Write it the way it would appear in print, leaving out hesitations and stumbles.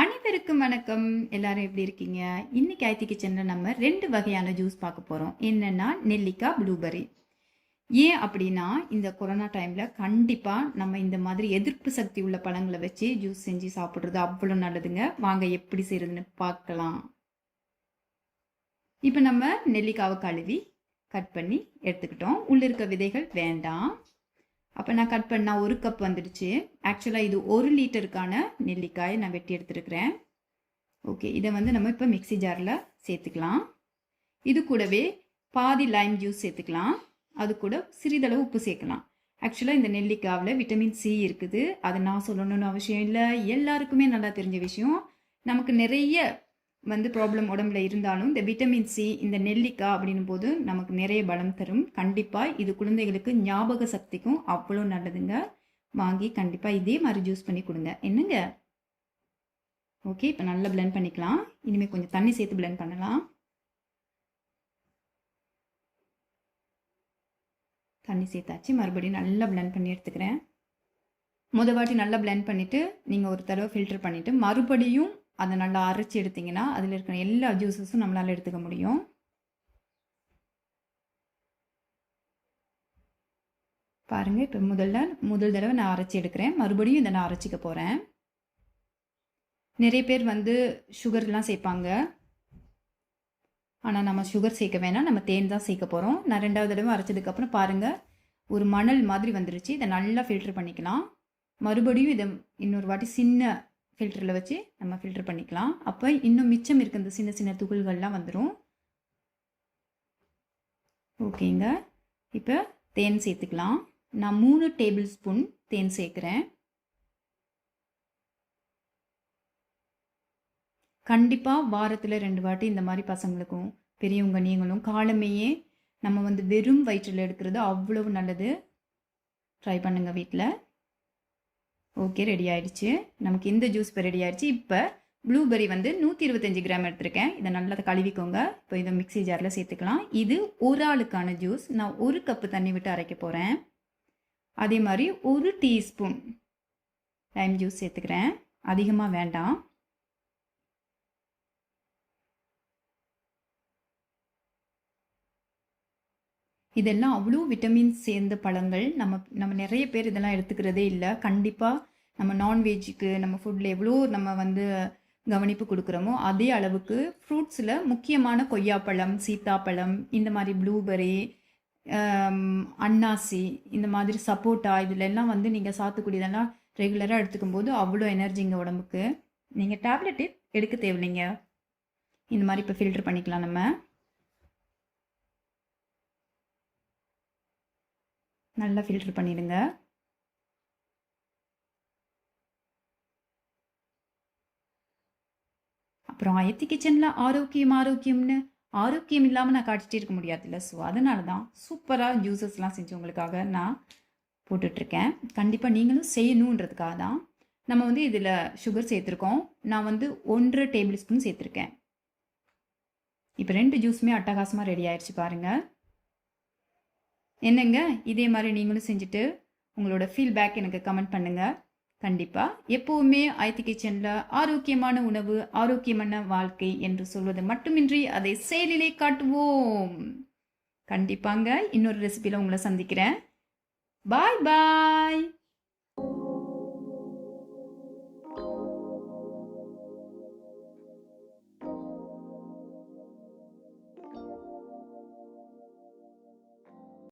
அனைவருக்கும் வணக்கம். எல்லாரும் எப்படி இருக்கீங்க? இன்னைக்கு ஆயத்தி கிச்சன்ல நம்ம 2 வகையான ஜூஸ் பார்க்க போறோம். என்னன்னா நெல்லிக்காய், ப்ளூபெர்ரி. ஏன் அப்படின்னா இந்த கொரோனா டைம்ல கண்டிப்பா நம்ம இந்த மாதிரி எதிர்ப்பு சக்தி உள்ள பழங்களை வச்சு ஜூஸ் செஞ்சு சாப்பிடுறது அவ்வளோ நல்லதுங்க. வாங்க எப்படி செய்யறதுன்னு பார்க்கலாம். இப்போ நம்ம நெல்லிக்காவை கழுவி கட் பண்ணி எடுத்துக்கிட்டோம். உள்ள இருக்க விதைகள் வேண்டாம். அப்போ நான் கட் பண்ணால் 1 கப் வந்துடுச்சு. ஆக்சுவலாக இது 1 லிட்டருக்கான நெல்லிக்காயை நான் வெட்டி எடுத்துருக்கிறேன். ஓகே, இதை வந்து நம்ம இப்போ மிக்சி ஜாரில் சேர்த்துக்கலாம். இது கூடவே பாதி லைம் ஜூஸ் சேர்த்துக்கலாம். அது கூட சிறிதளவு உப்பு சேர்க்கலாம். ஆக்சுவலாக இந்த நெல்லிக்காவில் விட்டமின் சி இருக்குது. அதை நான் சொல்லணும்னு அவசியம் இல்லை, எல்லாருக்குமே நல்லா தெரிஞ்ச விஷயம். நமக்கு நிறைய ப்ராப்ளம் உடம்புல இருந்தாலும் இந்த விட்டமின் சி இந்த நெல்லிக்காய் அப்படின்னும் போது நமக்கு நிறைய பலம் தரும். கண்டிப்பாக இது குழந்தைகளுக்கு ஞாபக சக்திக்கும் அவ்வளோ நல்லதுங்க. வாங்கி கண்டிப்பாக இதே மாதிரி ஜூஸ் பண்ணி கொடுங்க. என்னங்க? ஓகே, இப்போ நல்லா பிளெண்ட் பண்ணிக்கலாம். இனிமேல் கொஞ்சம் தண்ணி சேர்த்து பிளெண்ட் பண்ணலாம். தண்ணி சேர்த்தாச்சு. மறுபடியும் நல்லா பிளெண்ட் பண்ணி எடுத்துக்கிறேன். வாட்டி நல்லா பிளெண்ட் பண்ணிவிட்டு நீங்கள் ஒரு தடவை ஃபில்டர் பண்ணிவிட்டு மறுபடியும் அதை நல்லா அரைச்சி எடுத்திங்கன்னா அதில் இருக்கிற எல்லா ஜூஸஸும் நம்மளால் எடுத்துக்க முடியும். பாருங்கள், இப்போ முதல் தடவை நான் அரைச்சி எடுக்கிறேன். மறுபடியும் இதை நான் அரைச்சிக்க போகிறேன். நிறைய பேர் சுகர்லாம் சேர்ப்பாங்க. ஆனால் நம்ம சுகர் சேர்க்க வேணாம், நம்ம தேன் தான் சேர்க்க போகிறோம். நான் 2வது தடவை அரைச்சதுக்கப்புறம் பாருங்கள், ஒரு மணல் மாதிரி வந்துருச்சு. இதை நல்லா ஃபில்டர் பண்ணிக்கலாம். மறுபடியும் இதை இன்னொரு வாட்டி சின்ன ஃபில்டரில் வச்சு நம்ம ஃபில்டர் பண்ணிக்கலாம். அப்போ இன்னும் மிச்சம் இருக்க இந்த சின்ன சின்ன துகள்கள்லாம் வந்துடும். ஓகேங்க, இப்போ தேன் சேர்த்துக்கலாம். நான் 3 டேபிள் ஸ்பூன் தேன் சேர்க்குறேன். கண்டிப்பாக வாரத்தில் 2 வாட்டி இந்த மாதிரி பசங்களுக்கும் பெரியவங்க நீங்களும் காலமையே நம்ம வெறும் வயிற்றில் எடுக்கிறது அவ்வளவு நல்லது. ட்ரை பண்ணுங்கள் வீட்டில். ஓகே, ரெடி ஆயிடுச்சு. நமக்கு இந்த ஜூஸ் இப்போ ரெடி ஆயிடுச்சு. இப்போ ப்ளூபெர்ரி 125 கிராம் எடுத்திருக்கேன். இதை நல்லா கழுவிக்கோங்க. இப்போ இதை மிக்சி ஜாரில் சேர்த்துக்கலாம். இது ஒரு ஆளுக்கான ஜூஸ். நான் 1 கப்பு தண்ணி விட்டு அரைக்க போகிறேன். அதே மாதிரி 1 டீஸ்பூன் லைம் ஜூஸ் சேர்த்துக்கிறேன். அதிகமாக வேண்டாம். இதெல்லாம் அவ்வளோ விட்டமின் சேர்ந்த பழங்கள். நம்ம நிறைய பேர் இதெல்லாம் எடுத்துக்கிறதே இல்லை. கண்டிப்பாக நம்ம நான்வெஜ்ஜுக்கு நம்ம ஃபுட்டில் எவ்வளோ நம்ம கவனிப்பு கொடுக்குறோமோ அதே அளவுக்கு ஃப்ரூட்ஸில் முக்கியமான கொய்யாப்பழம், சீத்தாப்பழம், இந்த மாதிரி ப்ளூபெர்ரி, அன்னாசி, இந்த மாதிரி சப்போட்டா, இதிலெல்லாம் நீங்கள் சாத்துக்குடி இதெல்லாம் ரெகுலராக எடுத்துக்கும் போது அவ்வளோ எனர்ஜிங்க உடம்புக்கு. நீங்கள் டேப்லெட்டு எடுக்க தேவையில்லைங்க. இந்த மாதிரி இப்போ ஃபில்டர் பண்ணிக்கலாம். நம்ம நல்லா ஃபில்டர் பண்ணிடுங்க. அப்புறம் ஆயத்தி கிச்சனில் ஆரோக்கியம்னு ஆரோக்கியம் இல்லாமல் நான் காட்டிகிட்டே இருக்க முடியாதுல்ல. ஸோ அதனால தான் சூப்பராக ஜூஸஸ்லாம் செஞ்சு உங்களுக்காக நான் போட்டுட்ருக்கேன். கண்டிப்பாக நீங்களும் செய்யணுன்றதுக்காக தான் நம்ம இதில் சுகர் சேர்த்துருக்கோம். நான் 1.5 டேபிள் ஸ்பூன் சேர்த்துருக்கேன். இப்போ 2 ஜூஸுமே அட்டகாசமாக ரெடி ஆயிடுச்சு பாருங்கள். என்னங்க, இதே மாதிரி நீங்களும் செஞ்சுட்டு உங்களோட ஃபீட்பேக் எனக்கு கமெண்ட் பண்ணுங்கள். கண்டிப்பாக எப்போவுமே ஆயத்தி கிச்சனில் ஆரோக்கியமான உணவு, ஆரோக்கியமான வாழ்க்கை என்று சொல்வது மட்டுமின்றி அதை செயலிலே காட்டுவோம். கண்டிப்பாங்க இன்னொரு ரெசிபியில் உங்களை சந்திக்கிறேன். பாய் பாய்.